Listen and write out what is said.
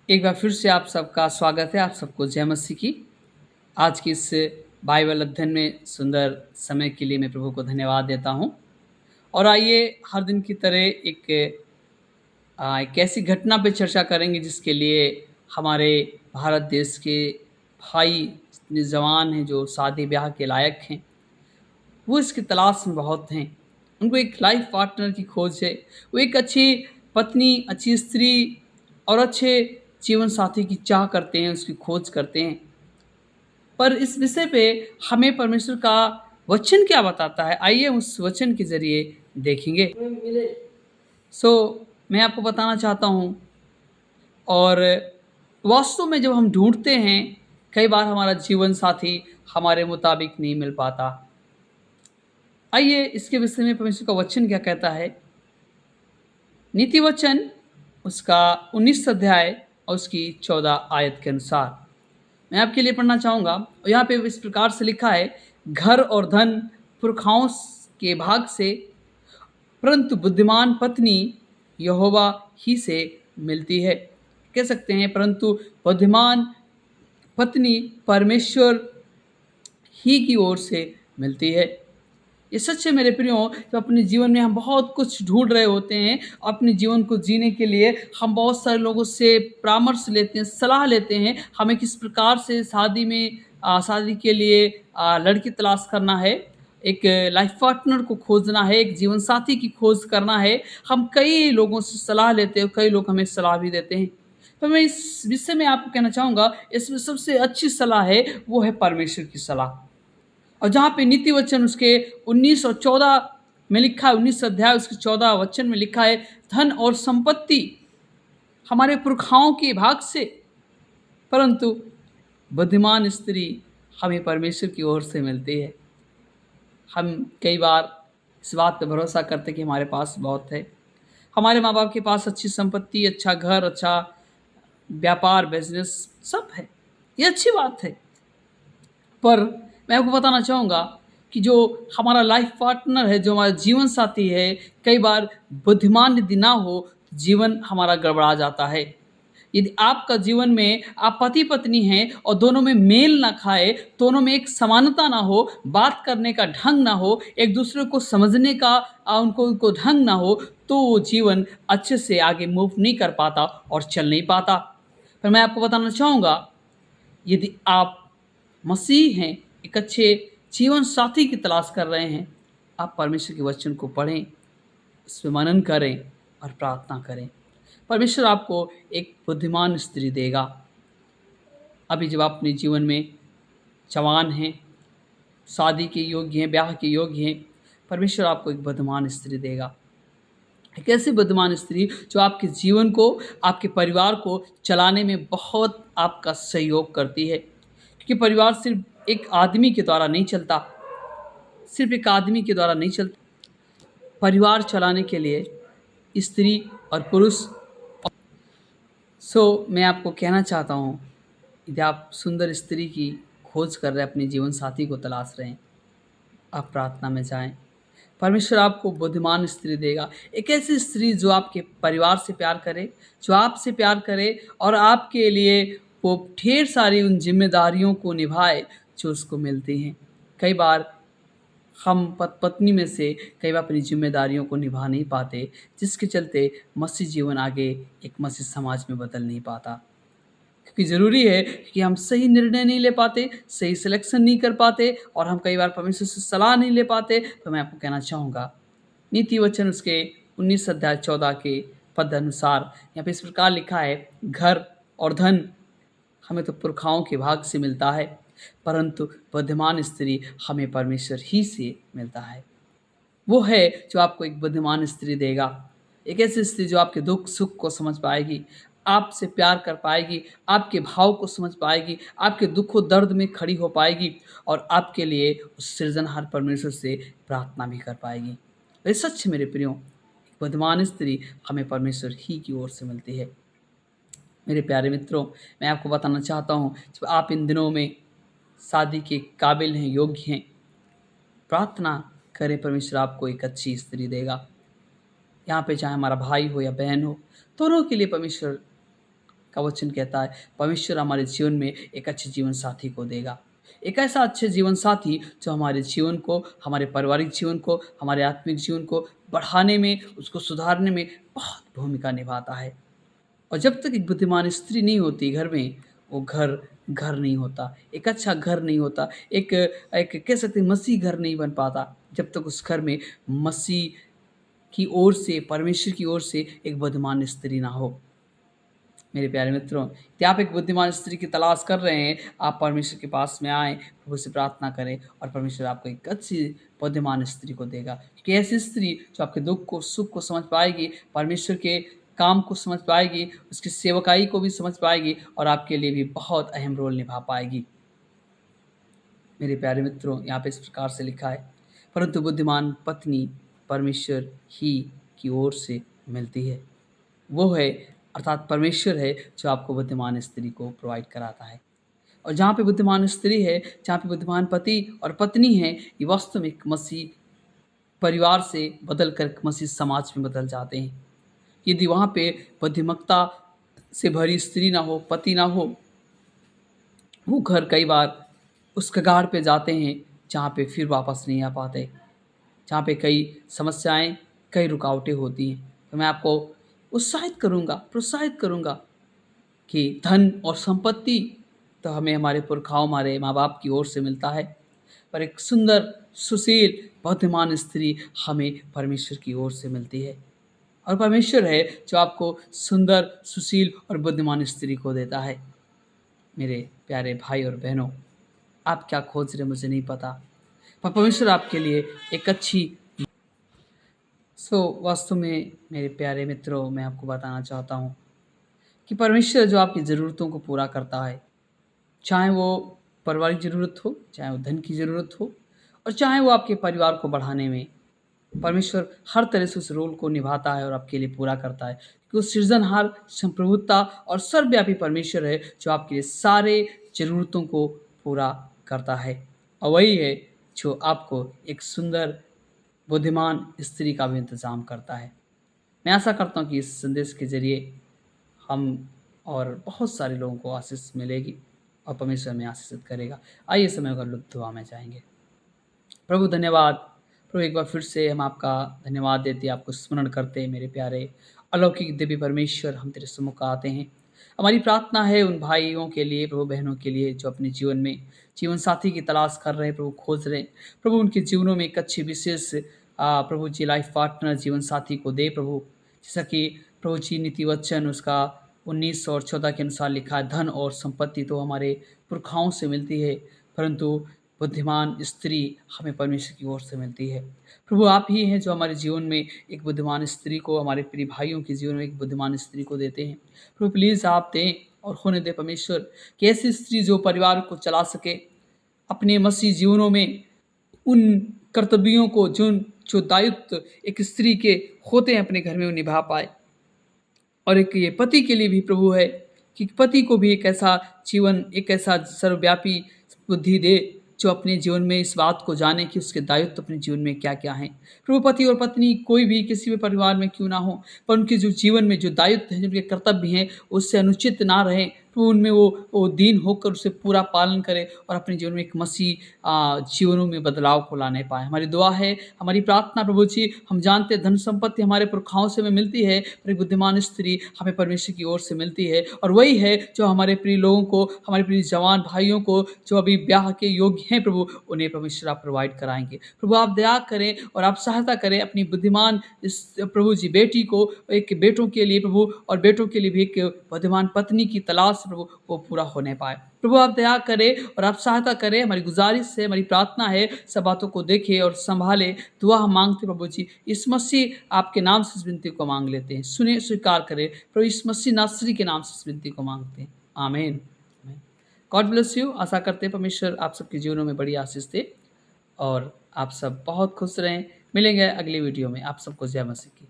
एक बार फिर से आप सबका स्वागत है। आप सबको जय मसीह की। आज की इस बाइबल अध्ययन में सुंदर समय के लिए मैं प्रभु को धन्यवाद देता हूँ। और आइए हर दिन की तरह एक ऐसी घटना पे चर्चा करेंगे जिसके लिए हमारे भारत देश के भाई जितने जवान हैं जो शादी ब्याह के लायक हैं, वो इसकी तलाश में बहुत हैं। उनको एक लाइफ पार्टनर की खोज है। वो एक अच्छी पत्नी, अच्छी स्त्री और अच्छे जीवन साथी की चाह करते हैं, उसकी खोज करते हैं। पर इस विषय पे हमें परमेश्वर का वचन क्या बताता है, आइए उस वचन के ज़रिए देखेंगे। सो मैं आपको बताना चाहता हूँ। और वास्तव में जब हम ढूँढते हैं, कई बार हमारा जीवन साथी हमारे मुताबिक नहीं मिल पाता। आइए इसके विषय में परमेश्वर का वचन क्या कहता है। नीति वचन उसका 19 अध्याय और उसकी 14 आयत के अनुसार मैं आपके लिए पढ़ना चाहूँगा। और यहाँ पे इस प्रकार से लिखा है, घर और धन पुरखाओं के भाग से, परंतु बुद्धिमान पत्नी यहोवा ही से मिलती है। कह सकते हैं परंतु बुद्धिमान पत्नी परमेश्वर ही की ओर से मिलती है। ये सच है मेरे प्रियो। तो अपने जीवन में हम बहुत कुछ ढूंढ रहे होते हैं। अपने जीवन को जीने के लिए हम बहुत सारे लोगों से परामर्श लेते हैं, सलाह लेते हैं, हमें किस प्रकार से शादी के लिए लड़की तलाश करना है, एक लाइफ पार्टनर को खोजना है, एक जीवन साथी की खोज करना है। हम कई लोगों से सलाह लेते हैं, कई लोग हमें सलाह भी देते हैं। तो मैं इस विषय में आपको कहना चाहूँगा, इसमें सबसे अच्छी सलाह है वो है परमेश्वर की सलाह। और जहाँ पे नीति वचन उसके 19 और 14 में लिखा है, 19 अध्याय उसके 14 वचन में लिखा है, धन और संपत्ति हमारे पुरखाओं के भाग से, परंतु बुद्धिमान स्त्री हमें परमेश्वर की ओर से मिलती है। हम कई बार इस बात पर भरोसा करते कि हमारे पास बहुत है, हमारे माँ बाप के पास अच्छी संपत्ति, अच्छा घर, अच्छा व्यापार, बिजनेस सब है। ये अच्छी बात है। पर मैं आपको बताना चाहूँगा कि जो हमारा लाइफ पार्टनर है, जो हमारा जीवन साथी है, कई बार बुद्धिमान यदि ना हो तो जीवन हमारा गड़बड़ा जाता है। यदि आपका जीवन में आप पति पत्नी हैं और दोनों में मेल ना खाए, दोनों में एक समानता ना हो, बात करने का ढंग ना हो, एक दूसरे को समझने का उनको ढंग ना हो, तो वो जीवन अच्छे से आगे मूव नहीं कर पाता और चल नहीं पाता। पर मैं आपको बताना चाहूँगा, यदि आप मसीह हैं, एक अच्छे जीवन साथी की तलाश कर रहे हैं, आप परमेश्वर के वचन को पढ़ें, उस पे मनन करें और प्रार्थना करें। परमेश्वर आपको एक बुद्धिमान स्त्री देगा। अभी जब आप अपने जीवन में जवान हैं, शादी के योग्य हैं, ब्याह के योग्य हैं, परमेश्वर आपको एक बुद्धिमान स्त्री देगा। एक ऐसी बुद्धिमान स्त्री जो आपके जीवन को, आपके परिवार को चलाने में बहुत आपका सहयोग करती है। क्योंकि परिवार सिर्फ एक आदमी के द्वारा नहीं चलता, सिर्फ एक आदमी के द्वारा नहीं चलता। परिवार चलाने के लिए स्त्री और पुरुष। मैं आपको कहना चाहता हूँ, यदि आप सुंदर स्त्री की खोज कर रहे हैं, अपने जीवन साथी को तलाश रहे हैं, आप प्रार्थना में जाएं। परमेश्वर आपको बुद्धिमान स्त्री देगा। एक ऐसी स्त्री जो आपके परिवार से प्यार करे, जो आपसे प्यार करे और आपके लिए वो ढेर सारी उन जिम्मेदारियों को निभाए जो उसको मिलती हैं। कई बार हम पत्नी में से कई बार अपनी जिम्मेदारियों को निभा नहीं पाते, जिसके चलते मसीह जीवन आगे एक मसीह समाज में बदल नहीं पाता। क्योंकि ज़रूरी है कि हम सही निर्णय नहीं ले पाते, सही सिलेक्शन नहीं कर पाते और हम कई बार परमेश्वर से सलाह नहीं ले पाते। तो मैं आपको कहना चाहूँगा, नीति वचन उसके 19 अध्याय 14 के पद अनुसार यहाँ पे इस प्रकार लिखा है, घर और धन हमें तो पुरखाओं के भाग से मिलता है, परंतु बुद्धिमान स्त्री हमें परमेश्वर ही से मिलता है। वो है जो आपको एक बुद्धिमान स्त्री देगा, एक ऐसी स्त्री जो आपके दुख सुख को समझ पाएगी, आपसे प्यार कर पाएगी, आपके भाव को समझ पाएगी, आपके दुखों दर्द में खड़ी हो पाएगी और आपके लिए उस सृजनहार परमेश्वर से प्रार्थना भी कर पाएगी। ये सच मेरे प्रियो, एक बुद्धिमान स्त्री हमें परमेश्वर ही की ओर से मिलती है। मेरे प्यारे मित्रों, मैं आपको बताना चाहता हूँ, जब आप इन दिनों में शादी के काबिल हैं, योग्य हैं, प्रार्थना करें, परमेश्वर आपको एक अच्छी स्त्री देगा। यहाँ पे चाहे हमारा भाई हो या बहन हो, दोनों के लिए परमेश्वर का वचन कहता है परमेश्वर हमारे जीवन में एक अच्छे जीवन साथी को देगा। एक ऐसा अच्छे जीवन साथी जो हमारे जीवन को, हमारे पारिवारिक जीवन को, हमारे आत्मिक जीवन को बढ़ाने में, उसको सुधारने में बहुत भूमिका निभाता है। और जब तक एक बुद्धिमान स्त्री नहीं होती घर में, वो घर घर नहीं होता, एक अच्छा घर नहीं होता, एक एक कह सकते हैं मसीह घर नहीं बन पाता, जब तक उस घर में मसीह की ओर से, परमेश्वर की ओर से एक बुद्धिमान स्त्री ना हो। मेरे प्यारे मित्रों, यदि आप एक बुद्धिमान स्त्री की तलाश कर रहे हैं, आप परमेश्वर के पास में आएँ, प्रभु से प्रार्थना करें और परमेश्वर आपको एक अच्छी बुद्धिमान स्त्री को देगा। क्योंकि ऐसी स्त्री जो आपके दुःख को, सुख को समझ पाएगी, परमेश्वर के काम को समझ पाएगी, उसकी सेवकाई को भी समझ पाएगी और आपके लिए भी बहुत अहम रोल निभा पाएगी। मेरे प्यारे मित्रों, यहाँ पे इस प्रकार से लिखा है, परंतु बुद्धिमान पत्नी परमेश्वर ही की ओर से मिलती है। वो है, अर्थात परमेश्वर है जो आपको बुद्धिमान स्त्री को प्रोवाइड कराता है। और जहाँ पे बुद्धिमान स्त्री है, जहाँ पे बुद्धिमान पति और पत्नी है, ये वास्तव में एक मसीह परिवार से बदल कर मसीह समाज में बदल जाते हैं। यदि वहाँ पे बुद्धिमत्ता से भरी स्त्री ना हो, पति ना हो, वो घर कई बार उस कगार पे जाते हैं जहाँ पे फिर वापस नहीं आ पाते, जहाँ पे कई समस्याएं, कई रुकावटें होती हैं। तो मैं आपको उत्साहित करूँगा, प्रोत्साहित करूँगा कि धन और संपत्ति तो हमें हमारे पुरखाओं, हमारे माँ बाप की ओर से मिलता है, पर एक सुंदर, सुशील, बुद्धिमान स्त्री हमें परमेश्वर की ओर से मिलती है। और परमेश्वर है जो आपको सुंदर, सुशील और बुद्धिमान स्त्री को देता है। मेरे प्यारे भाई और बहनों, आप क्या खोज रहे मुझे नहीं पता, पर परमेश्वर आपके लिए एक अच्छी वास्तव में मेरे प्यारे मित्रों, मैं आपको बताना चाहता हूँ कि परमेश्वर जो आपकी ज़रूरतों को पूरा करता है, चाहे वो पारिवारिक ज़रूरत हो, चाहे वो धन की ज़रूरत हो, और चाहे वो आपके परिवार को बढ़ाने में, परमेश्वर हर तरह से उस रोल को निभाता है और आपके लिए पूरा करता है। क्योंकि वो सृजनहार, संप्रभुता और सर्वव्यापी परमेश्वर है जो आपके लिए सारे ज़रूरतों को पूरा करता है। और वही है जो आपको एक सुंदर, बुद्धिमान स्त्री का भी इंतज़ाम करता है। मैं आशा करता हूँ कि इस संदेश के ज़रिए हम और बहुत सारे लोगों को आशीष मिलेगी और परमेश्वर हमें आशीषित करेगा। आइए समय का लुत्फ़ दुआ में जाएंगे। प्रभु धन्यवाद, प्रभु एक बार फिर से हम आपका धन्यवाद देते, आपको स्मरण करते हैं। मेरे प्यारे अलौकिक देवी परमेश्वर, हम तेरे सम्मुख आते हैं। हमारी प्रार्थना है उन भाइयों के लिए, प्रभु बहनों के लिए जो अपने जीवन में जीवन साथी की तलाश कर रहे हैं, प्रभु खोज रहे हैं। प्रभु उनके जीवनों में एक अच्छी विशेष प्रभु जी लाइफ पार्टनर, जीवन साथी को दे प्रभु। जैसा कि प्रभु जी नीति वचन उसका 19 और 14 के अनुसार लिखा है, धन और संपत्ति तो हमारे पुरखाओं से मिलती है, परंतु बुद्धिमान स्त्री हमें परमेश्वर की ओर से मिलती है। प्रभु आप ही हैं जो हमारे जीवन में एक बुद्धिमान स्त्री को, हमारे प्रिय भाइयों के जीवन में एक बुद्धिमान स्त्री को देते हैं। प्रभु प्लीज़ आप दें और होने दें परमेश्वर कि ऐसी स्त्री जो परिवार को चला सके, अपने मसीह जीवनों में उन कर्तव्यों को, जो दायित्व एक स्त्री के होते हैं अपने घर में, वो निभा पाए। और एक ये पति के लिए भी प्रभु है कि पति को भी एक ऐसा जीवन, एक ऐसा सर्वव्यापी बुद्धि दे जो अपने जीवन में इस बात को जाने कि उसके दायित्व अपने जीवन में क्या क्या हैं। प्रभु पति और पत्नी कोई भी किसी भी परिवार में क्यों ना हो, पर उनके जो जीवन में जो दायित्व हैं, जिनके कर्तव्य हैं, उससे अनुचित ना रहें। प्रभु उनमें वो दीन होकर उसे पूरा पालन करे और अपने जीवन में एक मसीह जीवनों में बदलाव को लाने पाए। हमारी दुआ है, हमारी प्रार्थना प्रभु जी, हम जानते हैं धन संपत्ति हमारे पुरखाओं से हमें मिलती है, पर एक बुद्धिमान स्त्री हमें परमेश्वर की ओर से मिलती है। और वही है जो हमारे प्रिय लोगों को, हमारे प्रिय जवान भाइयों को जो अभी ब्याह के योग्य हैं प्रभु, उन्हें परमेश्वर आप प्रोवाइड कराएंगे। प्रभु आप दया करें और आप सहायता करें अपनी बुद्धिमान इस प्रभु जी बेटी को, एक बेटों के लिए प्रभु, और बेटों के लिए भी एक बुद्धिमान पत्नी की तलाश प्रभु वो पूरा होने पाए। प्रभु आप दया करें और आप सहायता करें। हमारी गुजारिश है, हमारी प्रार्थना है, सब बातों को देखें और संभाले। दुआ हम मांगते प्रभु जी, इस मसीह आपके नाम से इस विनती को मांग लेते हैं, सुने स्वीकार करें प्रभु, इस मसीह नासरी के नाम से इस विनती को मांगते हैं, आमीन। God bless you. आशा करते हैं परमेश्वर आप सबके जीवनों में बड़ी आशीष दे और आप सब बहुत खुश रहें। मिलेंगे अगली वीडियो में। आप सबको जय मसीह की।